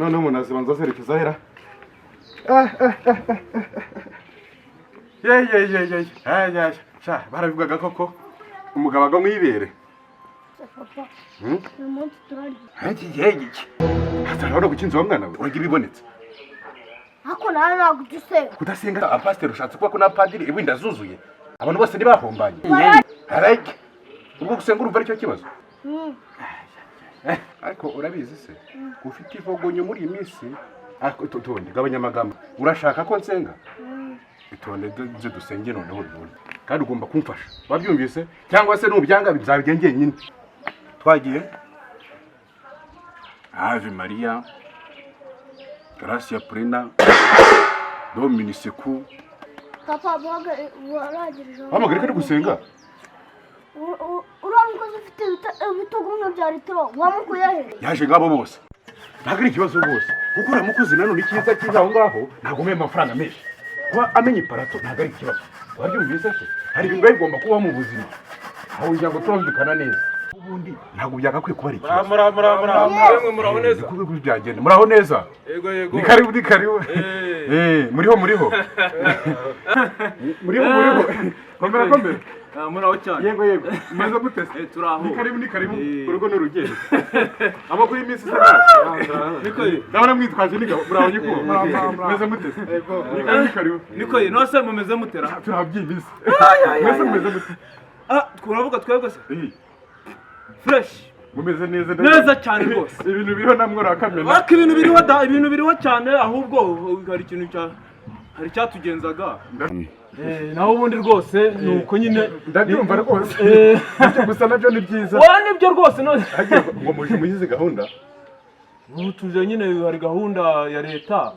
none umuntu azibanza azerekeza hera ye sha barabivugaga koko umugabo agwa mwibere papa uyu munsi turarya iki hatarabona gukinza wa mwana we urya ibibonetse ako nawe ntabwo udusenga kudasenga abapasiteri ushatse kuba ko n'abapadiri ibindi azuzuye abantu bose ntibahombanye areke ubwo gusenga urumva aricyo kibazo ariko urabizi se ufite ivogonyo muri iyi minsi tonde gabanya amagambo urashaka ko nsenga itonde nze dusenge noneho none kandi ugomba kumfasha wabyumvise cyangwa se nubyanga bizabigenge nyine twagiye Ave Maria Gracia plena Domini secu papa waragirije amagare kandi gusenga uramukoze ufite ibitugu bya litiro wamukuye he yaje ngabo bose ntabwo ari ikibazo rwose kuko uriya mukozi nanone icyiza cyiza aho ngaho ntabwo umenya amafaranga menshi kuba amenya iparato ntabwo ari ikibazo wabyumvise se hari ibintu biba bigomba kubaho mu buzima aho kugira ngo turumvikana neza ubundi ntabwo byagakwiye kuba ari ikibazo muraho neza byagenda muraho neza yego ni karibu muriho muriho komera muraho cyane yego maze mutese turaho ni karibu urugo n'urugendo amakuru y'iminsi isa ndabona mwitwaje n'ingabo muraho nyikuba maze mutese ni karibu niko ye nose mumeze mutera turabyimbise mwese mumeze mute twuravuga twebwe se fresh mumeze neza cyane rwose ibintu biriho namwe rakamena ariko ibintu biriho cyane ahubwo hari ikintu hari cyatugenzaga naho ubundi rwose nuko nyine ndabyumva rwose gusa nabyo ni byiza nibyo rwose none ngo muje muyize gahunda tuje nyine hari gahunda ya leta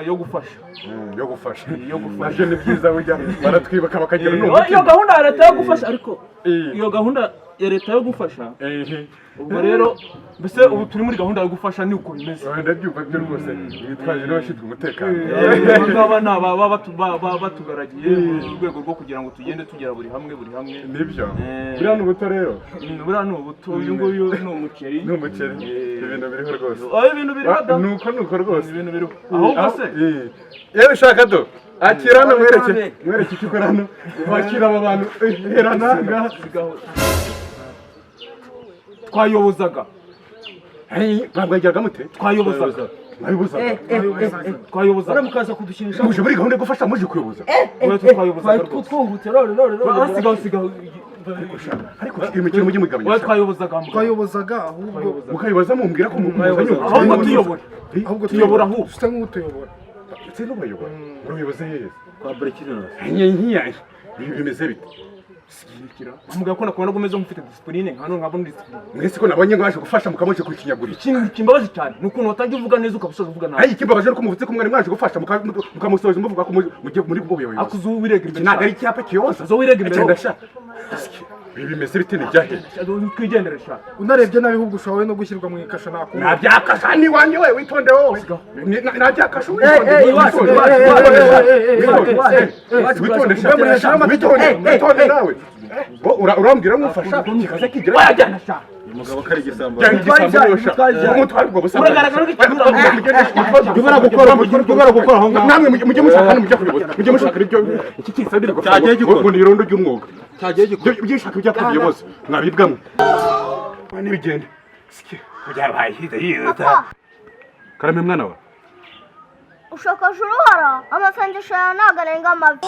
yo gufasha nabyo ni byiza burya baratwibuka bakagira n'umutima iyo gahunda ya leta yo gufasha ariko iyo gahunda ya leta yo gufasha ubwo rero mbese ubu turi muri gahunda yo gufasha ni uko bimeze ndabyumva byo rwose bitwaje n'abashinzwe umutekano baba batugaragiye mu rwego rwo kugira ngo tugende tugera buri hamwe nibyo buriya ni ubuto rero buriya ni ubuto uyu nguyu ni umuceri ibintu biriho rwose ibintu biriho nuko rwose ibintu biriho ahubwo se yewe shaka do akira hano mwereke icyo ukora hano wakira aba bantu herana twayobozaga mwagiraga mute twayobozaga mukaza kudushimisha muje muri gahunda yo gufasha muje kuyoboza twungutse rero sigaho ariko imikino mujye mugabanya twayobozaga ahubwo mukayoboza mumbwira ko ahubwo tuyobora ahubwo ufite nk'utuyobora ndetse n'ubayobora uruyoboze hehe kwa Burekirino ibi bimeze bite mugabo ko nakubona gomeze nkufite discipline nkano nkabona discipline mwese ko nabonye ngo baje gufasha mukamoje kukinyagura ikintu kimbabaje cyane nuko utajya uvuga neza ukabusoza uvuga nabi kimbabaje ko muvuze ko mwari mwaje gufasha mukamusoza muvuga ko mujye muri bwo buyobozi akuzo wirega imbere ntabwo ari icyapa kiyoboza zo wirega imbere ndasha ibi bimeze bite ni byahe twigendere sha unarebye nabi ahubwo ushoboye no gushyirwa mu ikasha nakubona nabyakasha ni wanjye we witonde wowe nabyakasha witonde nawe urambwira nkufasha kikaza kigira wajyana sha umugabo kari gisambo umutwari ubwo busa uragaragara gukora aho ngaho namwe mujye mushaka hano mujye mushaka ibyo iki kisadire ko cyagiye gikora ngo ni irondo ry'umwuga cyagiye gikora byishaka ibyapa biyoboza mwabibwamo n'ibigende byabaye hiza karame mwana wa ushakaje uruhara amasengesho yawe ntabwo arenga amavi